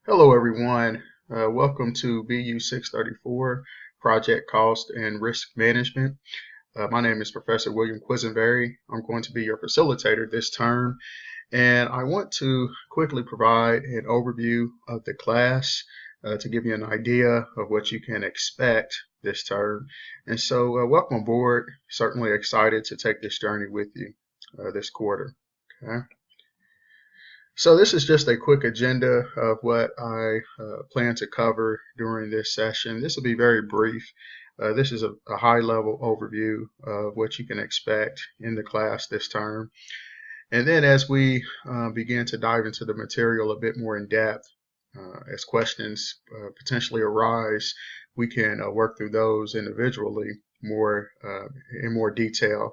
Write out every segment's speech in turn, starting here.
Hello, everyone. Welcome to BU 634, Project Cost and Risk Management. My name is Professor William Quisenberry. I'm going to be your facilitator this term, and I want to quickly provide an overview of the class to give you an idea of what you can expect this term. And so, welcome aboard. Certainly excited to take this journey with you this quarter. Okay. So this is just a quick agenda of what I plan to cover during this session. This will be very brief. This is a high-level overview of what you can expect in the class this term. And then as we begin to dive into the material a bit more in depth, as questions potentially arise, we can work through those individually in more detail.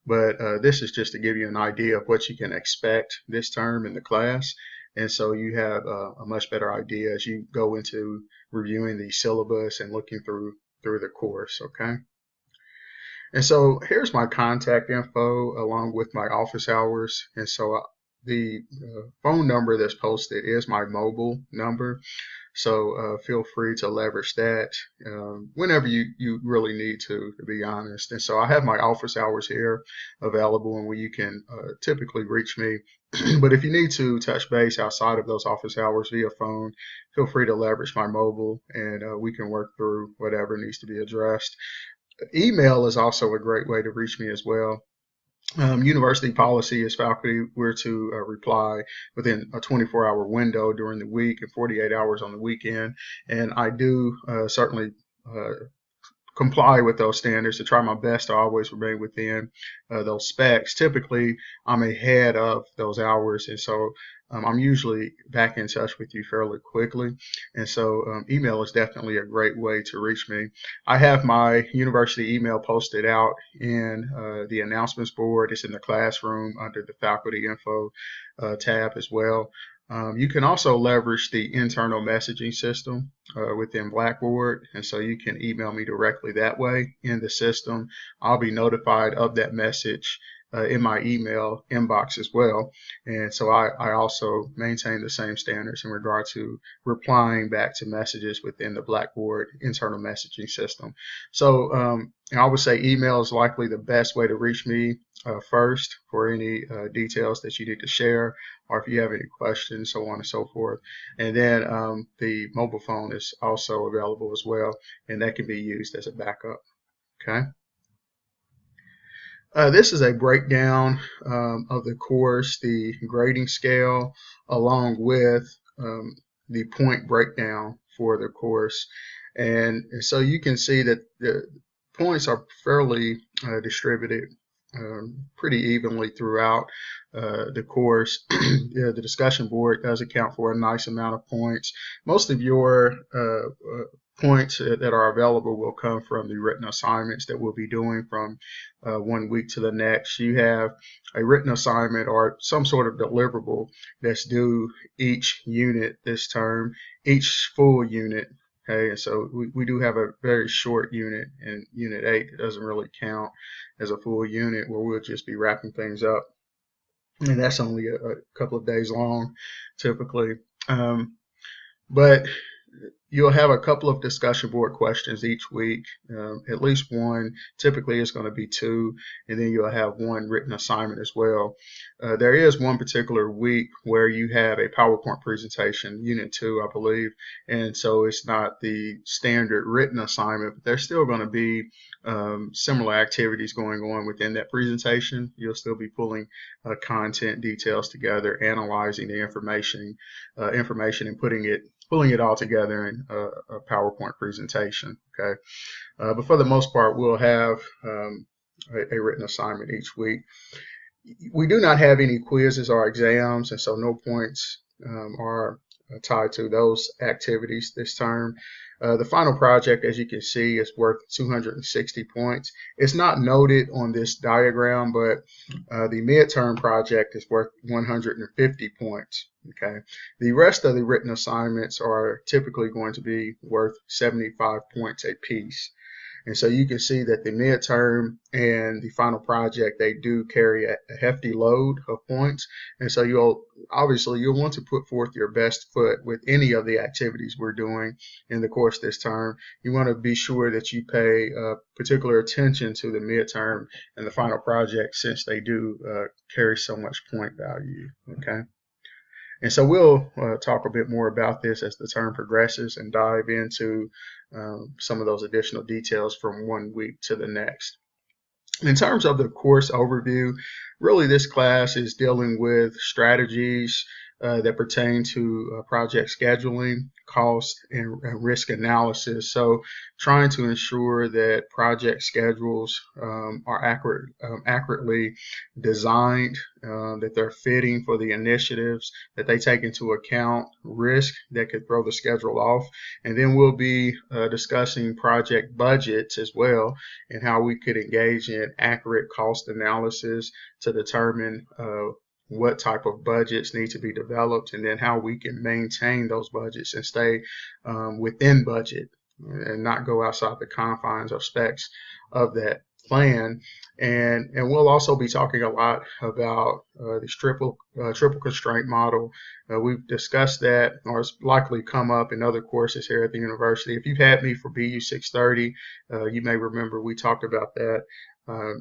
But this is just to give you an idea of what you can expect this term in the class. And so you have a much better idea as you go into reviewing the syllabus and looking through the course, okay? And so here's my contact info along with my office hours. And so the phone number that's posted is my mobile number. So feel free to leverage that whenever you really need to be honest. And so I have my office hours here available and where you can typically reach me. But if you need to touch base outside of those office hours via phone, feel free to leverage my mobile and we can work through whatever needs to be addressed. Email is also a great way to reach me as well. University policy is faculty we're to reply within a 24-hour window during the week and 48 hours on the weekend. And I do certainly comply with those standards to try my best to always remain within those specs. Typically, I'm ahead of those hours, and so I'm usually back in touch with you fairly quickly. And so email is definitely a great way to reach me. I have my university email posted out in the announcements board. It's in the classroom under the faculty info tab as well. You can also leverage the internal messaging system within Blackboard, and so you can email me directly that way in the system. I'll be notified of that message in my email inbox as well, and so I also maintain the same standards in regard to replying back to messages within the Blackboard internal messaging system. So I would say email is likely the best way to reach me first for any details that you need to share, or if you have any questions, so on and so forth. And then the mobile phone is also available as well, and that can be used as a backup. Okay. This is a breakdown of the course, the grading scale, along with the point breakdown for the course. And so you can see that the points are fairly distributed pretty evenly throughout the course. The discussion board does account for a nice amount of points. Most of your points that are available will come from the written assignments that we'll be doing from 1 week to the next. You have a written assignment or some sort of deliverable that's due each unit this term, each full unit. Okay, and so we do have a very short unit in Unit 8 that doesn't really count as a full unit where we'll just be wrapping things up. And that's only a couple of days long typically. But you'll have a couple of discussion board questions each week, at least one. Typically it's going to be two, and then you'll have one written assignment as well. There is one particular week where you have a PowerPoint presentation, Unit 2, I believe, and so it's not the standard written assignment, but there's still going to be similar activities going on within that presentation. You'll still be pulling content details together, analyzing the information and pulling it all together in a PowerPoint presentation. Okay, but for the most part, we'll have a written assignment each week. We do not have any quizzes or exams, and so no points are tied to those activities this term. The final project, as you can see, is worth 260 points. It's not noted on this diagram, but the midterm project is worth 150 points. Okay. The rest of the written assignments are typically going to be worth 75 points a piece. And so you can see that the midterm and the final project, they do carry a hefty load of points. And so you'll want to put forth your best foot with any of the activities we're doing in the course this term. You want to be sure that you pay particular attention to the midterm and the final project, since they do carry so much point value. Okay. And so we'll talk a bit more about this as the term progresses and dive into some of those additional details from one week to the next. In terms of the course overview, really this class is dealing with strategies that pertain to project scheduling, cost, and risk analysis. So trying to ensure that project schedules are accurately designed, that they're fitting for the initiatives, that they take into account risk that could throw the schedule off. And then we'll be discussing project budgets as well, and how we could engage in accurate cost analysis to determine what type of budgets need to be developed, and then how we can maintain those budgets and stay within budget and not go outside the confines of specs of that plan. And we'll also be talking a lot about this triple constraint model. We've discussed that, or it's likely come up in other courses here at the university. If you've had me for BU 630, you may remember we talked about that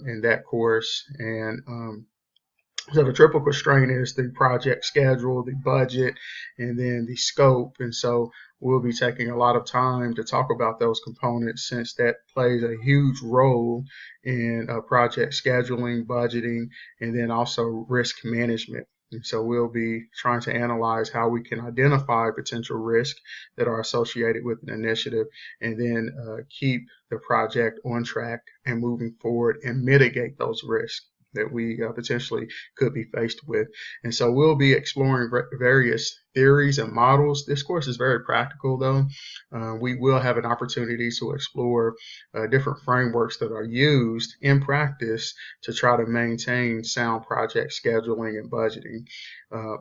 in that course. And so the triple constraint is the project schedule, the budget, and then the scope. And so we'll be taking a lot of time to talk about those components, since that plays a huge role in project scheduling, budgeting, and then also risk management. And so we'll be trying to analyze how we can identify potential risks that are associated with an initiative, and then keep the project on track and moving forward and mitigate those risks that we potentially could be faced with. And so we'll be exploring various theories and models. This course is very practical, though. We will have an opportunity to explore different frameworks that are used in practice to try to maintain sound project scheduling and budgeting,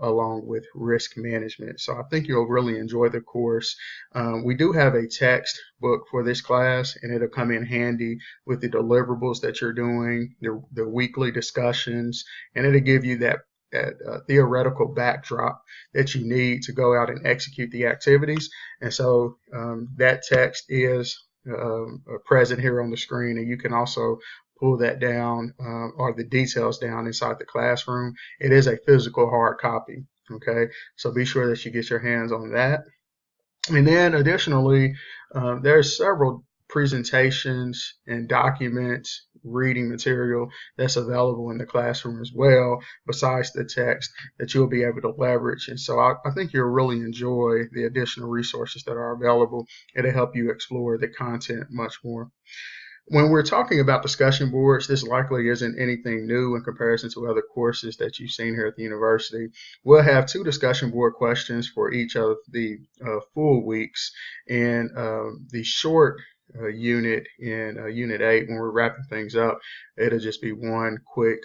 along with risk management. So I think you'll really enjoy the course. We do have a text book for this class, and it'll come in handy with the deliverables that you're doing, the weekly discussions, and it'll give you that theoretical backdrop that you need to go out and execute the activities. And so that text is present here on the screen, and you can also pull that down or the details down inside the classroom. It is a physical hard copy. Okay, so be sure that you get your hands on that. And then additionally, there's several presentations and documents, reading material that's available in the classroom as well, besides the text, that you'll be able to leverage. And so I think you'll really enjoy the additional resources that are available. It'll help you explore the content much more. When we're talking about discussion boards, this likely isn't anything new in comparison to other courses that you've seen here at the university. We'll have 2 discussion board questions for each of the full weeks, and the short unit in Unit 8, when we're wrapping things up, it'll just be one quick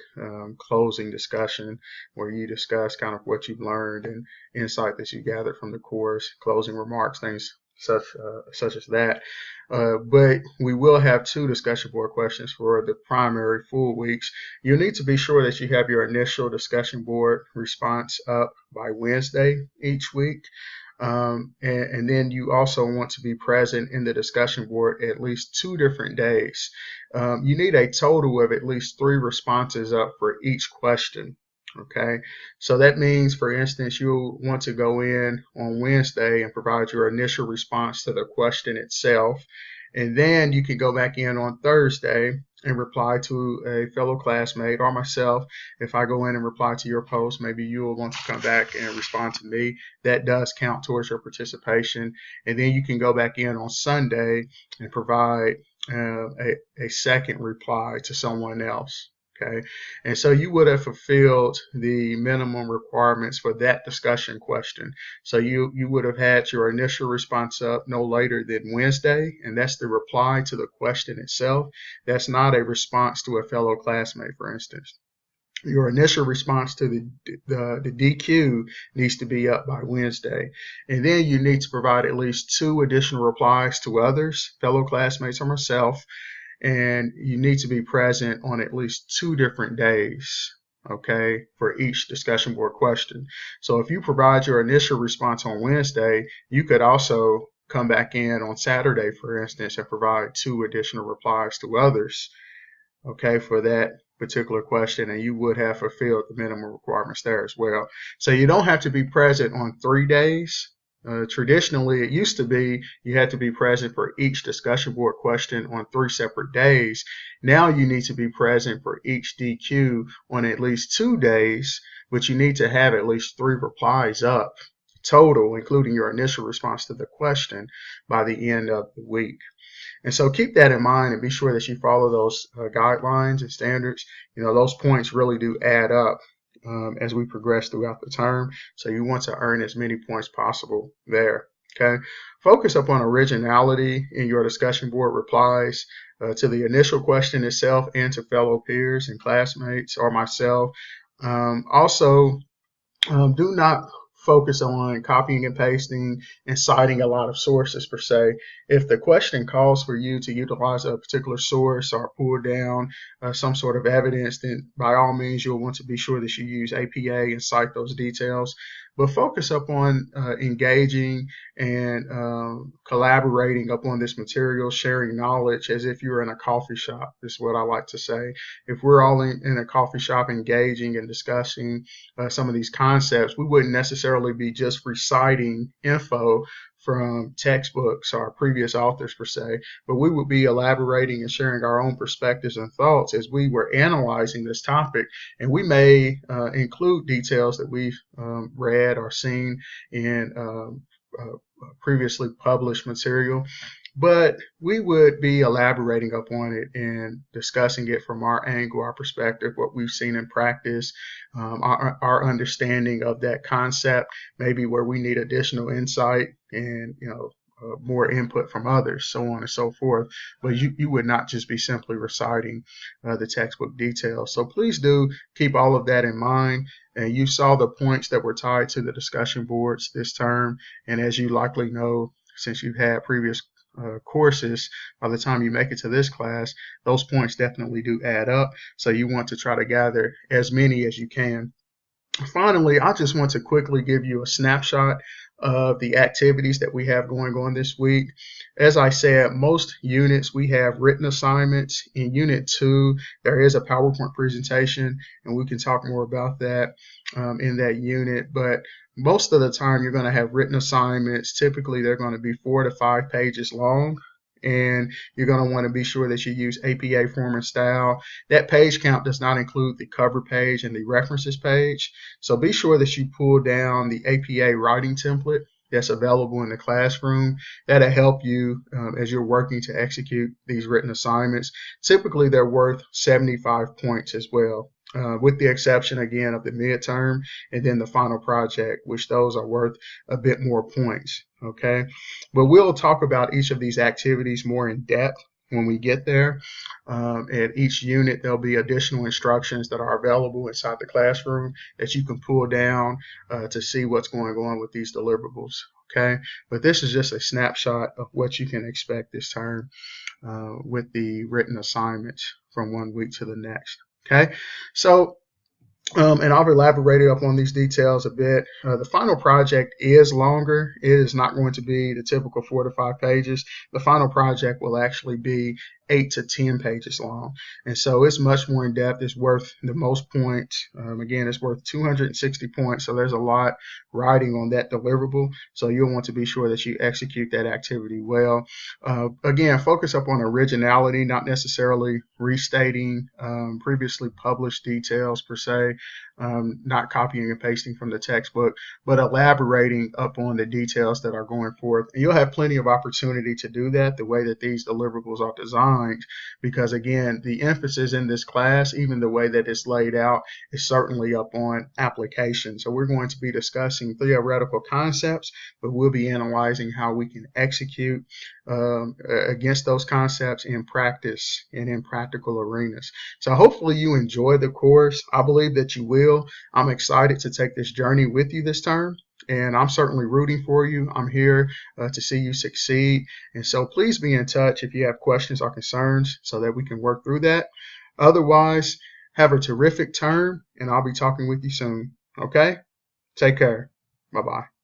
closing discussion where you discuss kind of what you've learned and insight that you gathered from the course, closing remarks, things such as that. But we will have 2 discussion board questions for the primary full weeks. You need to be sure that you have your initial discussion board response up by Wednesday each week. And then you also want to be present in the discussion board at least 2 different days. You need a total of at least 3 responses up for each question. Okay, so that means, for instance, you'll want to go in on Wednesday and provide your initial response to the question itself, and then you can go back in on Thursday and reply to a fellow classmate or myself. If I go in and reply to your post, maybe you'll want to come back and respond to me. That does count towards your participation. And then you can go back in on Sunday and provide a second reply to someone else. Okay, and so you would have fulfilled the minimum requirements for that discussion question. So you would have had your initial response up no later than Wednesday, and that's the reply to the question itself. That's not a response to a fellow classmate, for instance. Your initial response to the DQ needs to be up by Wednesday. And then you need to provide at least 2 additional replies to others, fellow classmates or myself, and you need to be present on at least 2 different days, okay, for each discussion board question. So if you provide your initial response on Wednesday, you could also come back in on Saturday, for instance, and provide 2 additional replies to others, okay, for that particular question, and you would have fulfilled the minimum requirements there as well. So you don't have to be present on 3 days. Traditionally, it used to be you had to be present for each discussion board question on 3 separate days. Now you need to be present for each DQ on at least 2 days, but you need to have at least 3 replies up total, including your initial response to the question, by the end of the week. And so keep that in mind and be sure that you follow those guidelines and standards. You know, those points really do add up as we progress throughout the term. So you want to earn as many points possible there. Okay. Focus upon originality in your discussion board replies to the initial question itself and to fellow peers and classmates or myself. Also, do not focus on copying and pasting and citing a lot of sources per se. If the question calls for you to utilize a particular source or pull down some sort of evidence, then by all means you'll want to be sure that you use APA and cite those details. But focus upon engaging and collaborating upon this material, sharing knowledge as if you're in a coffee shop, is what I like to say. If we're all in a coffee shop engaging and discussing some of these concepts, we wouldn't necessarily be just reciting info from textbooks or previous authors per se, but we would be elaborating and sharing our own perspectives and thoughts as we were analyzing this topic. And we may include details that we've read or seen in previously published material, but we would be elaborating upon it and discussing it from our angle, our perspective, what we've seen in practice, our understanding of that concept, maybe where we need additional insight and more input from others, so on and so forth. But you would not just be simply reciting the textbook details. So please do keep all of that in mind. And you saw the points that were tied to the discussion boards this term. And as you likely know, since you've had previous courses, by the time you make it to this class, those points definitely do add up. So you want to try to gather as many as you can. Finally, I just want to quickly give you a snapshot of the activities that we have going on this week. As I said, most units we have written assignments. In Unit 2, there is a PowerPoint presentation, and we can talk more about that in that unit. But most of the time, you're going to have written assignments. Typically, they're going to be 4 to 5 pages long. And you're going to want to be sure that you use APA form and style. That page count does not include the cover page and the references page. So be sure that you pull down the APA writing template that's available in the classroom. That'll help you as you're working to execute these written assignments. Typically, they're worth 75 points as well. With the exception, again, of the midterm and then the final project, which those are worth a bit more points, okay? But we'll talk about each of these activities more in depth when we get there. At each unit, there'll be additional instructions that are available inside the classroom that you can pull down to see what's going on with these deliverables, okay? But this is just a snapshot of what you can expect this term with the written assignments from one week to the next. Okay, so and I've elaborated upon these details a bit. The final project is longer. It is not going to be the typical 4 to 5 pages. The final project will actually be 8 to 10 pages long. And so it's much more in depth. It's worth the most points. Again, it's worth 260 points. So there's a lot riding on that deliverable. So you'll want to be sure that you execute that activity well. Again, focus up on originality, not necessarily restating previously published details per se, not copying and pasting from the textbook, but elaborating upon the details that are going forth. And you'll have plenty of opportunity to do that the way that these deliverables are designed, because again, the emphasis in this class, even the way that it's laid out, is certainly up on application. So we're going to be discussing theoretical concepts, but we'll be analyzing how we can execute against those concepts in practice and in practical arenas. So hopefully you enjoy the course. I believe that you will. I'm excited to take this journey with you this term, and I'm certainly rooting for you. I'm here to see you succeed. And so please be in touch if you have questions or concerns so that we can work through that. Otherwise, have a terrific term, and I'll be talking with you soon. Okay? Take care. Bye-bye.